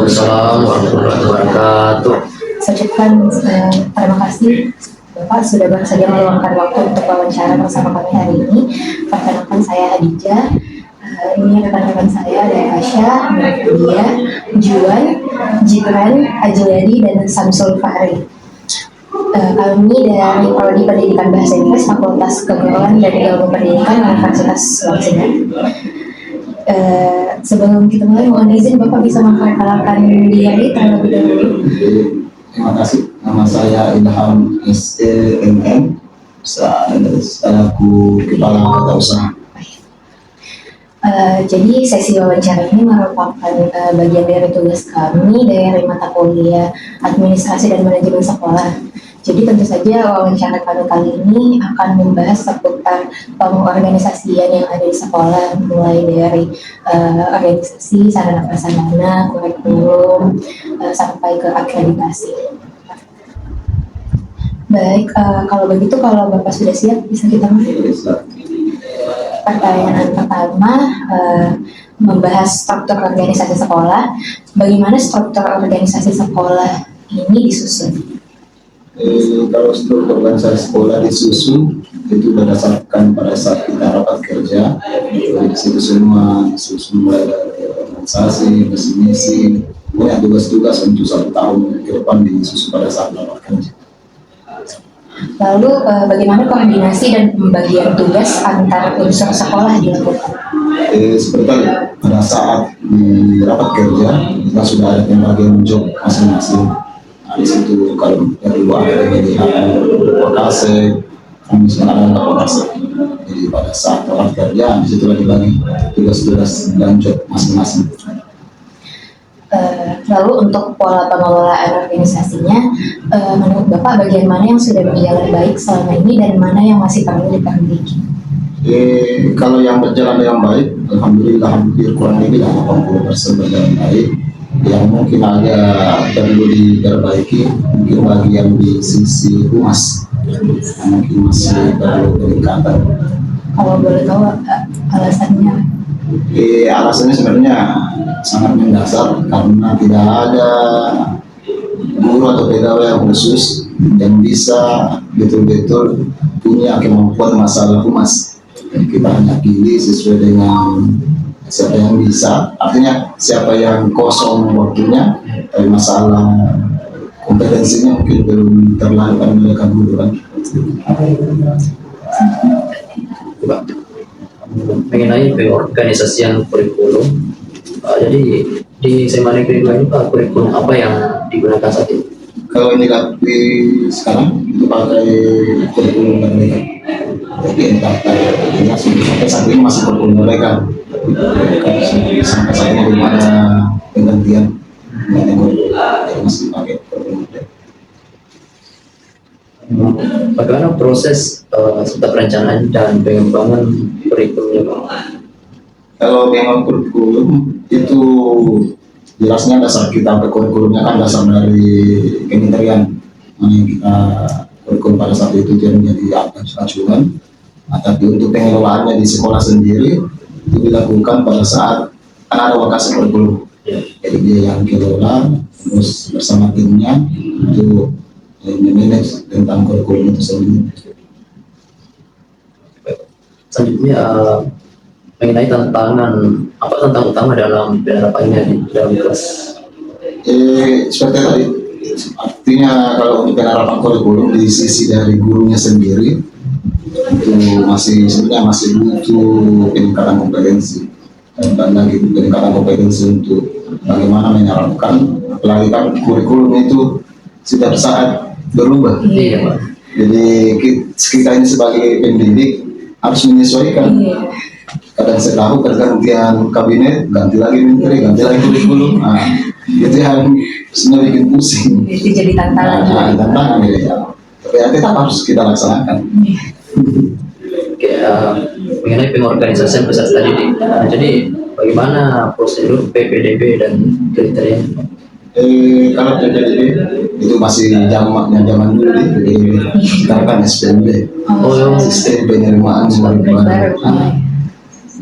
Waalaikumsalam warahmatullahi wabarakatuh. Saya ucapkan terima kasih Bapak sudah bersedia meluangkan waktu untuk wawancara bersama kami hari ini. Perkenalkan saya Hadijah. Ini rekan-rekan saya ada Asya, Dia, Juan, Jibran, Ajwadi, dan Samsul Fahri. Kami dari Prodi Pendidikan Bahasa Inggris Fakultas Kegurauan dan Ilmu Pendidikan Universitas Sulawesi. Sebelum kita mulai, mohon izin Bapak bisa memperkenalkan diri terlebih dahulu. Terima kasih. Nama saya Ilham STMM. Selaku Kepala Tata Usaha. Jadi sesi wawancara ini merupakan bagian dari tugas kami dari mata kuliah Administrasi dan Manajemen Sekolah. Jadi tentu saja wawancara kami kali ini akan membahas seputar pengorganisasian yang ada di sekolah, mulai dari organisasi, sarana prasarana, kurikulum, sampai ke akreditasi. Baik, kalau begitu kalau Bapak sudah siap bisa kita mulai. Pertanyaan pertama, membahas struktur organisasi sekolah. Bagaimana struktur organisasi sekolah ini disusun? Kalau struktur organisasi sekolah disusun itu berdasarkan pada saat kita rapat kerja. Jadi disitu semua disusun mulai dari organisasi, visi misi, punya tugas-tugas untuk 1 tahun ke depan disusun pada saat rapat kerja. Lalu bagaimana koordinasi dan pembagian tugas antar unsur sekolah dilakukan? Seperti tadi, pada saat di rapat kerja kita sudah ada pembagian job masing-masing. Nah, di situ kalau perlu ada pemilihan lokasi, kami sekarang ada lokasi. Jadi pada saat rapat kerja di situ dibagi tugas-tugas dan job masing-masing. Lalu untuk pola pengelolaan organisasinya, menurut Bapak bagian mana yang sudah berjalan baik selama ini dan mana yang masih perlu diperbaiki? Kalau yang berjalan dengan baik, alhamdulillah hampir kurang lebih 80% berjalan baik. Yang mungkin agak perlu diperbaiki mungkin bagian di sisi humas, mungkin masih perlu peningkatan. Kalau boleh tahu alasannya? Alasannya sebenarnya sangat mendasar karena tidak ada guru atau pegawai yang khusus yang bisa betul-betul punya kemampuan masalah humas. Jadi kita hanya pilih sesuai dengan siapa yang bisa, artinya siapa yang kosong waktunya, tapi masalah kompetensinya mungkin belum terlalu kami mereka guru kan. Mengenai pengorganisasian kurikulum, jadi di SMA Negeri 2 ini Pak, kurikulum apa yang digunakan saat ini? Kalau ini sekarang itu pakai kurikulum mereka. Jadi entah sampai saat ini masih kurikulum mereka. Sampai saat ini belum ada penggantian kurikulum, jadi masih pakai kurikulum mereka. Bagaimana proses serta perencanaan dan pengembangan kurikulumnya Pak? Kalau memang kurikulum itu jelasnya dasar kita kurikulumnya kan dasar dari kementerian mana yang kita kurikulum pada saat itu dia menjadi acuan. Nah, tapi untuk pengelolaannya di sekolah sendiri itu dilakukan pada saat kan ada lokasi kurikulum. Jadi dia yang kelola terus bersama timnya untuk memanage tentang kurikulum itu sendiri. Selanjutnya mengenai tantangan, apa tantangan utama dalam penerapannya di dalam kelas? Seperti tadi, artinya kalau untuk penerapan kurikulum di sisi dari gurunya sendiri itu sebenarnya masih butuh peningkatan kompetensi dan lagi peningkatan kompetensi untuk bagaimana menerapkan, apalagi kan kurikulum itu setiap saat berubah. Iya Pak. Jadi kita ini sebagai pendidik harus menyesuaikan. Kadang setahun pergantian kabinet, ganti lagi menteri, ganti lagi kurikulum. Nah, itu yang sebenarnya bikin pusing. Itu jadi tantangan. Tantangan ya. Tapi tetap harus kita laksanakan. Oke, mengenai pengorganisasian besar tadi, jadi bagaimana prosedur PPDB dan kriteria? Kalau PPDB itu masih zaman dulu nih, sekarang kan SPMB, sistem penerimaan sumber baru.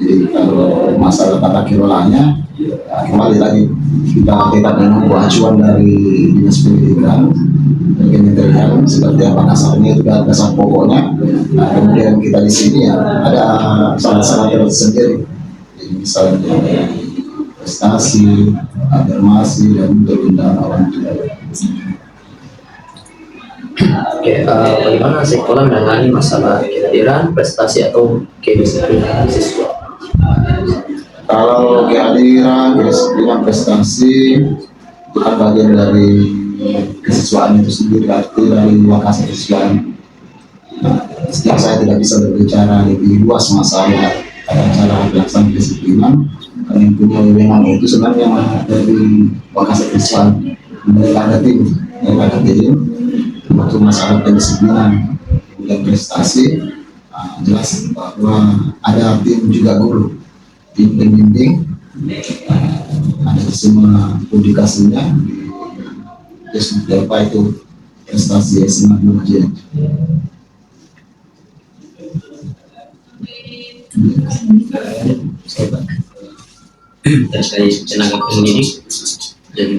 Jadi kalau masalah tata kelolanya kembali lagi kita tetap menunggu acuan dari dinas pendidikan dan kementerian seperti apa dasarnya itu dasar pokoknya. Nah, kemudian kita di sini ya ada syarat-syarat tersendiri, jadi misalnya prestasi, afirmasi dan pembinaan orang tua. Oke, bagaimana sekolah menangani masalah kehadiran, prestasi atau kedisiplinan siswa? Kalau kehadiran, kedisiplinan, prestasi itu kan bagian dari kesiswaan itu sendiri, arti dari lokasi kesiswaan. Setiap saya tidak bisa berbicara lebih luas masalah cara pelaksanaan kedisiplinan, karena yang punya wewenang itu sebenarnya dari lokasi kesiswaan. Mereka ada tim untuk masalah kedisiplinan dan prestasi. Jelas bahwa ada tim juga guru, tim pembimbing, ada semua publikasinya di apa itu prestasi SMA Nurjaya. Terkait tenaga pendidik dan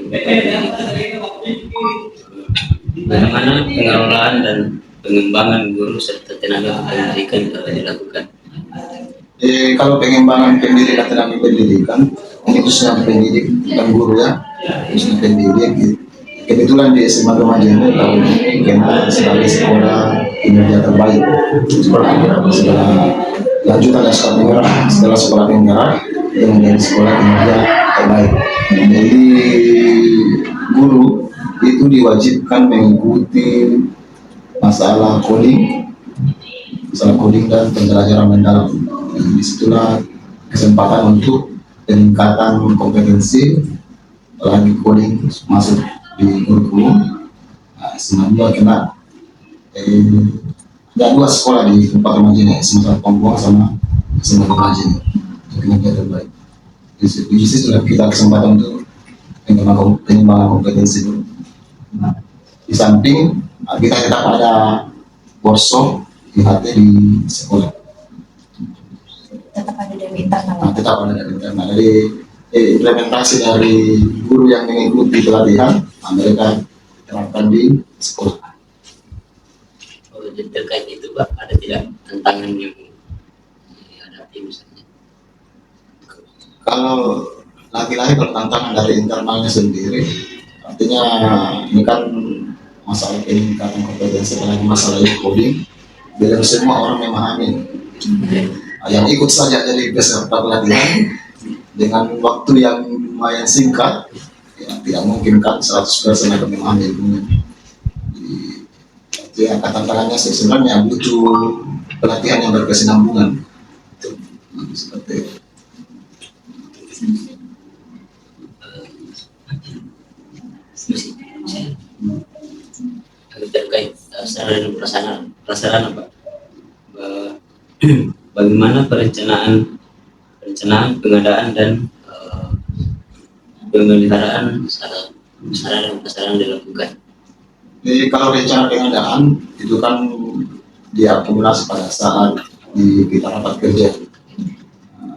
bagaimana pengelolaan dan pengembangan guru serta tenaga pendidikan dapat dilakukan. Kalau pengembangan pendidikan tenaga pendidikan, ini khususnya pendidik dan guru ya, khususnya pendidik. Kebetulan di SMA Remaja tahun ini dikenal sebagai sekolah kinerja terbaik, sekolah lanjutan dari sekolah penggerak. Setelah sekolah penggerak, dia menjadi sekolah kinerja terbaik. Jadi guru itu diwajibkan mengikuti masalah coding dan pembelajaran mendalam. Disitulah kesempatan untuk peningkatan kompetensi lagi coding masuk di kurikulum. Sebenarnya kena ada dua sekolah di tempat remaja, SMA Pambuang sama SMA Remaja kinerja terbaik. Di situ kita kesempatan untuk pengembangan kompetensi dulu. Di samping kita tetap ada workshop IHT di sekolah. Tetap ada dari internal. Tetap ada dari internal. Jadi implementasi dari guru yang mengikuti pelatihan, mereka terapkan di sekolah. Oh, terkait itu Pak, ada tidak tantangan yang dihadapi misalnya? Kalau laki-laki kalau tantangan dari internalnya sendiri, artinya ini kan masalah peningkatan kompetensi, apalagi masalah coding, biar semua orang memahami. Yang ikut saja jadi peserta pelatihan dengan waktu yang lumayan singkat, ya, tidak mungkin kan 100% akan memahami ilmunya. Jadi tantangannya sebenarnya butuh pelatihan yang berkesinambungan. Seperti itu. Terkait sarana dan prasarana Pak, bagaimana perencanaan pengadaan dan pemeliharaan sarana dan prasarana dilakukan? Jadi kalau rencana pengadaan itu kan diakumulasi pada saat kita rapat kerja.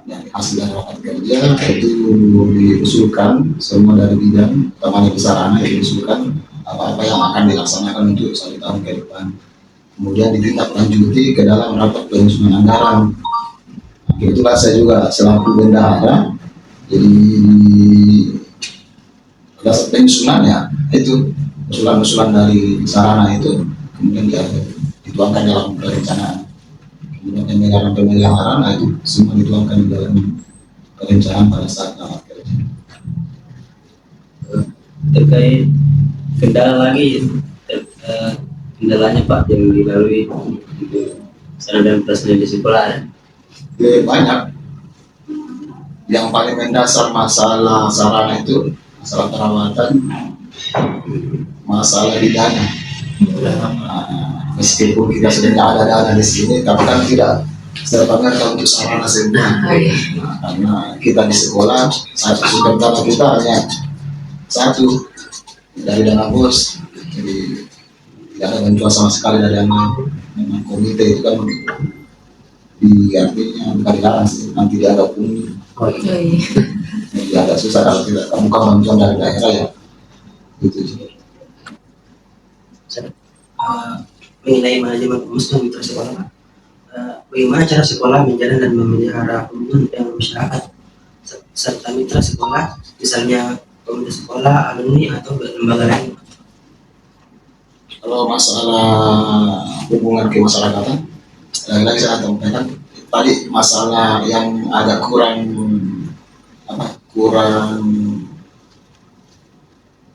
Dari hasil dari rapat kerja itu diusulkan semua dari bidang, utamanya di sarana itu diusulkan apa-apa yang akan dilaksanakan untuk 1 tahun ke depan. Kemudian ditindaklanjuti ke dalam rapat penyusunan anggaran. Itulah saya juga selaku bendahara. Jadi dasar penyusunannya itu usulan-usulan dari sarana itu kemudian dituangkan dalam perencanaan. Kemudian pemeliharaan itu semua dituangkan di dalam perencanaan pada saat rapat kerja. Terkait kendala lagi, kendalanya Pak yang dilalui sarana dan prasarana di sekolah? Banyak. Yang paling mendasar masalah sarana itu masalah perawatan, masalah di dana. Meskipun kita sudah ada dana di sini, tapi kan tidak serta-merta untuk sarana semua. Karena kita di sekolah satu sumber dana kita hanya satu dari dana bos, jadi tidak ada bantuan sama sekali dari dana komite itu kan artinya bukan dilarang sih, nanti dia ada pun Oh iya. Oh, iya. Jadi agak susah kalau tidak kamu bantuan dari daerah ya. Gitu sih. Mengenai manajemen humus dan mitra sekolah, Pak. Bagaimana cara sekolah menjalan dan memelihara hubungan dengan masyarakat serta mitra sekolah, misalnya komunitas sekolah, alumni atau lembaga lain? Kalau masalah hubungan kemasyarakatan, lagi-lagi saya temukan tadi masalah yang agak kurang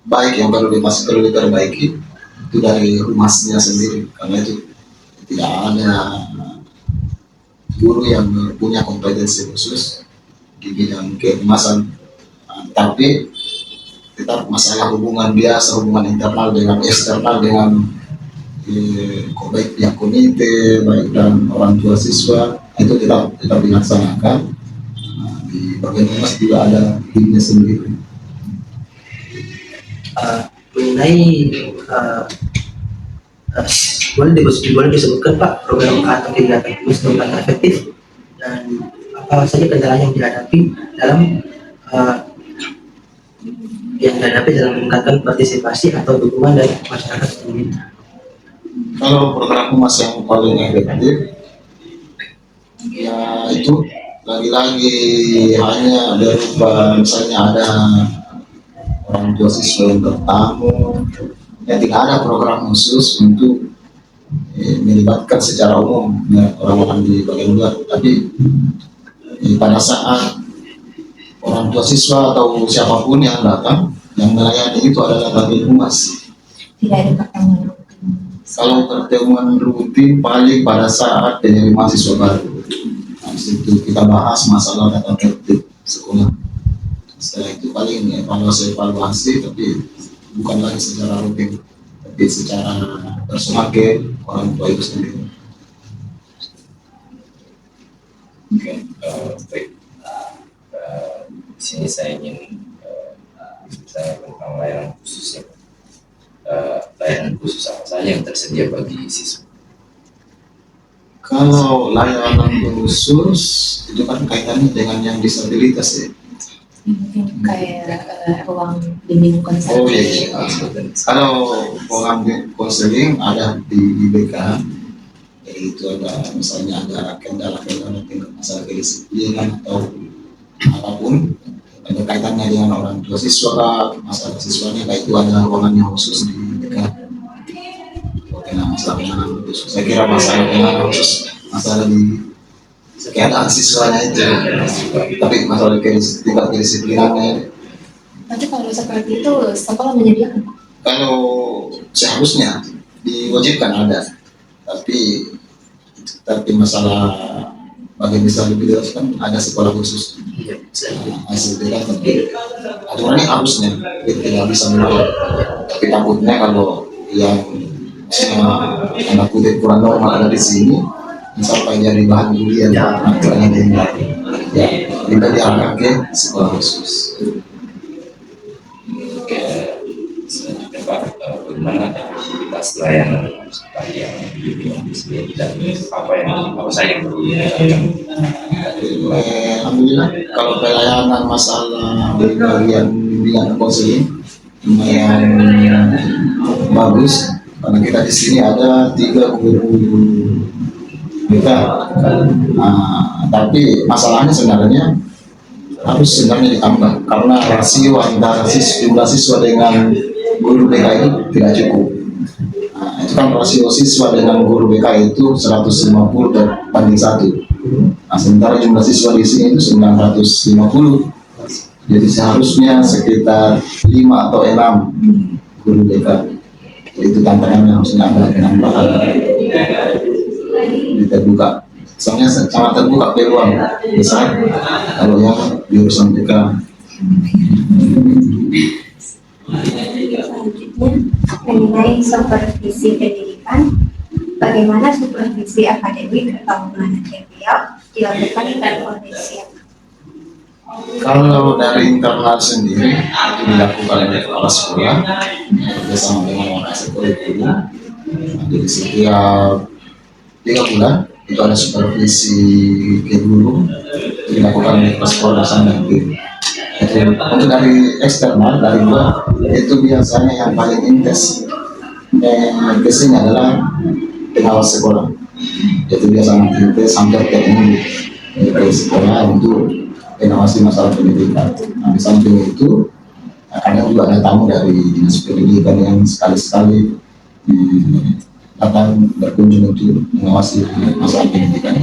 baik yang perlu diperbaiki itu dari humasnya sendiri, karena itu tidak ada guru yang punya kompetensi khusus di bidang kehumasan. Tapi tetap masalah hubungan biasa, hubungan internal dengan eksternal dengan baik pihak komite, baik dan orang tua siswa itu tetap dilaksanakan. Di bagian humas juga ada timnya sendiri. Mengenai boleh disebutkan Pak program atau kegiatan humus yang efektif dan apa saja kendala yang dihadapi dalam meningkatkan partisipasi atau dukungan dari masyarakat sendiri. Kalau program humas yang paling efektif, ya itu lagi-lagi hanya berupa misalnya ada orang tua siswa yang bertamu, ya tidak ada program khusus untuk melibatkan secara umum ya, orang-orang di bagian luar. Tapi pada saat orang tua siswa atau siapapun yang datang, yang melayani itu adalah bagian humas. Tidak ada pertemuan rutin. Kalau pertemuan rutin paling pada saat dari mahasiswa baru, nah, situ kita bahas masalah data tertib sekolah. Setelah itu paling evaluasi, tapi bukan lagi secara rutin, tapi secara personal ke orang tua itu sendiri. Oke, baik. Di sini saya ingin bicara tentang layanan khusus ya. Layanan khusus apa saja yang tersedia bagi siswa? Kalau layanan khusus itu kan kaitannya dengan yang disabilitas ya. Mungkin kayak ruang bimbing konseling. Oh iya. Kalau program konseling ada di IBK, jadi itu ada misalnya ada kendala-kendala masalah kedisiplinan atau apapun ada kaitannya dengan orang tua siswa, masalah siswanya, kayak itu ada ruangannya khusus di IBK. Oke, nah masalah penanganan khusus. Saya kira masalah penanganan khusus masalah di keadaan siswanya itu, tapi masalah tingkat kedisiplinannya. Tapi kalau seperti itu sekolah menyediakan. Kalau seharusnya diwajibkan ada, tapi masalah bagi disabilitas kan ada sekolah khusus. Hasil tidak, tapi aturannya harusnya kita tidak bisa menolak. Tapi takutnya kalau yang anak kutip kurang normal ada di sini, sampai jadi bahan bulian aturannya tidak. Ya, kita diarahkan ke sekolah khusus. Selanjutnya Pak, bagaimana aktivitas layanan tadi yang disebut dan apa saja yang perlu dilakukan? Alhamdulillah kalau pelayanan masalah di bagian bimbingan konseling lumayan bagus, karena kita di sini ada 3 guru kita. Tapi masalahnya sebenarnya harus ditambah karena rasio antara jumlah siswa dengan guru BK itu tidak cukup. Itu kan rasio siswa dengan guru BK itu 150 banding 1. Sementara jumlah siswa di sini itu 950. Jadi seharusnya sekitar 5 atau 6 guru BK. Itu tantangannya, harusnya ada penambahan. Terbuka, soalnya sangat terbuka peluang besar kalau yang jurusan BK. Selanjutnya mengenai supervisi pendidikan, bagaimana supervisi akademik atau manajerial dilakukan dan kondisi? Kalau dari internal sendiri itu dilakukan oleh kepala sekolah bersama dengan wakil kurikulum. Jadi setiap 3 bulan itu ada supervisi ke guru dilakukan oleh kepala sekolah dasar negeri. Untuk dari eksternal, dari luar, itu biasanya yang paling intens kesini adalah pengawas sekolah. Itu biasanya intens hampir tiap minggu dari sekolah untuk mengawasi masalah pendidikan. Nah, di samping itu, kadang juga ada tamu dari dinas pendidikan yang sekali-sekali datang berkunjung untuk mengawasi masalah pendidikan.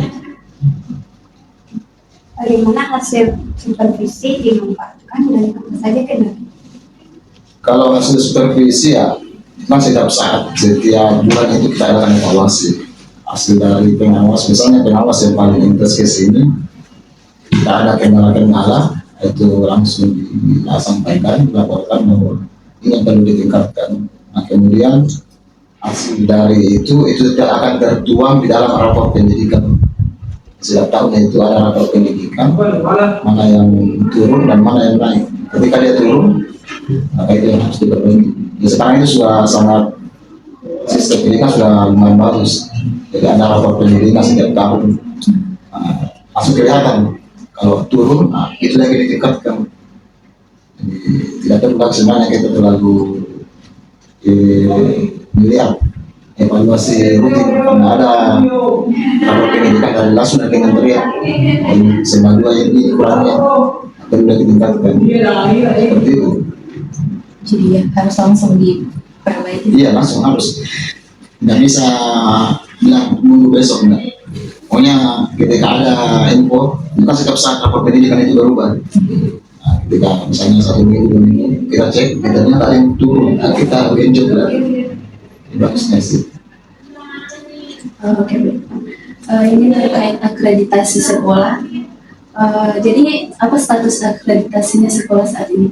Bagaimana hasil supervisi dimanfaatkan dan apa saja kendala? Kalau hasil supervisi ya, memang setiap bulan itu kita akan evaluasi hasil dari pengawas. Misalnya pengawas yang paling intens ke sini, kita ada kendala-kendala, itu langsung disampaikan, dilaporkan bahwa ini yang perlu ditingkatkan. Nah, kemudian hasil dari itu tidak akan tertuang di dalam rapor pendidikan. Setiap tahun itu ada rapor pendidikan, mana yang turun dan mana yang naik. Ketika dia turun, maka itu yang harus diperbaiki. Ya, sekarang itu sudah sangat, sistem pendidikan sudah lumayan bagus. Jadi ada rapor pendidikan setiap tahun. Langsung kelihatan kalau turun, itu lagi ditingkatkan. Jadi, tidak terlalu semuanya kita terlalu melihat evaluasi rutin, karena ada rapor pendidikan dari langsung dari kementerian. SMA 2 ini kurangnya perlu ditingkatkan. Seperti itu. Jadi ya harus langsung diperbaiki. Iya, langsung harus. Nggak bisa bilang nunggu besok, enggak. Pokoknya ketika ada info, bukan setiap saat rapor pendidikan itu berubah. Nah, ketika misalnya 1 minggu, 2 minggu, kita cek, kita ternyata ada yang turun, nah, kita genjot lagi. Bagusnya sih. Oke, ini terkait akreditasi sekolah. Jadi apa status akreditasinya sekolah saat ini?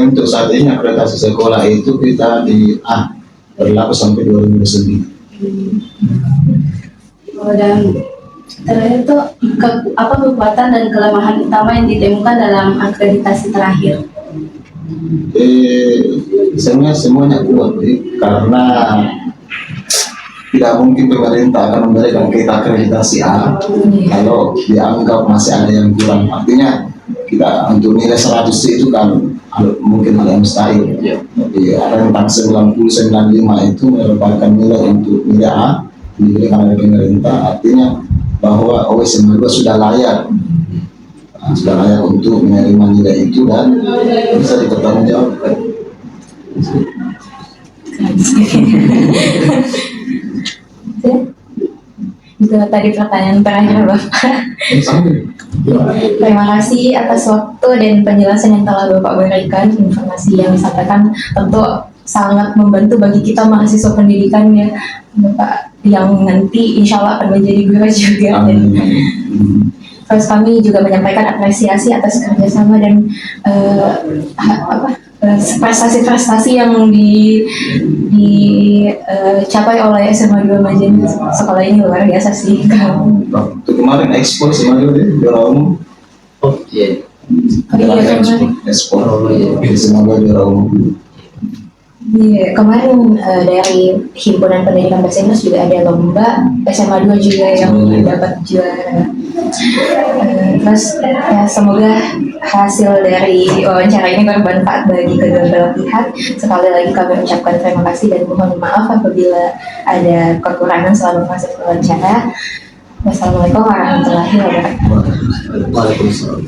Untuk saat ini akreditasi sekolah itu kita di A, berlaku sampai 2029. Dan terakhir itu apa kekuatan dan kelemahan utama yang ditemukan dalam akreditasi terakhir? Semuanya kuat, karena tidak mungkin pemerintah akan memberikan kita akreditasi A kalau dianggap masih ada yang kurang. Artinya kita untuk nilai 100 itu kan mungkin hal yang mustahil. Jadi rentang 90-95 itu merupakan nilai untuk nilai A diberikan oleh pemerintah. Artinya bahwa SMA 2 sudah layak, untuk menerima nilai itu dan bisa dipertanggungjawabkan. Itu tadi pertanyaan terakhir Bapak. Terima kasih atas waktu dan penjelasan yang telah Bapak berikan. Informasi yang disampaikan tentu sangat membantu bagi kita mahasiswa pendidikan ya Bapak, yang nanti insya Allah akan menjadi guru juga. Dan terus kami juga menyampaikan apresiasi atas kerjasama dan prestasi-prestasi yang dicapai oleh SMA 2 Majene. Sekolah ini luar biasa sih. Waktu kemarin ekspor SMA 2 deh, juara umum. Oh iya. Ekspor SMA 2 juara umum. Iya, kemarin dari Himpunan Pendidikan Bahasa Inggris juga ada lomba SMA 2 juga yang dapat juara. Terus ya, semoga hasil dari wawancara ini bermanfaat bagi kedua belah pihak. Sekali lagi kami ucapkan terima kasih dan mohon maaf apabila ada kekurangan selama proses wawancara. Wassalamualaikum warahmatullahi wabarakatuh. Waalaikumsalam.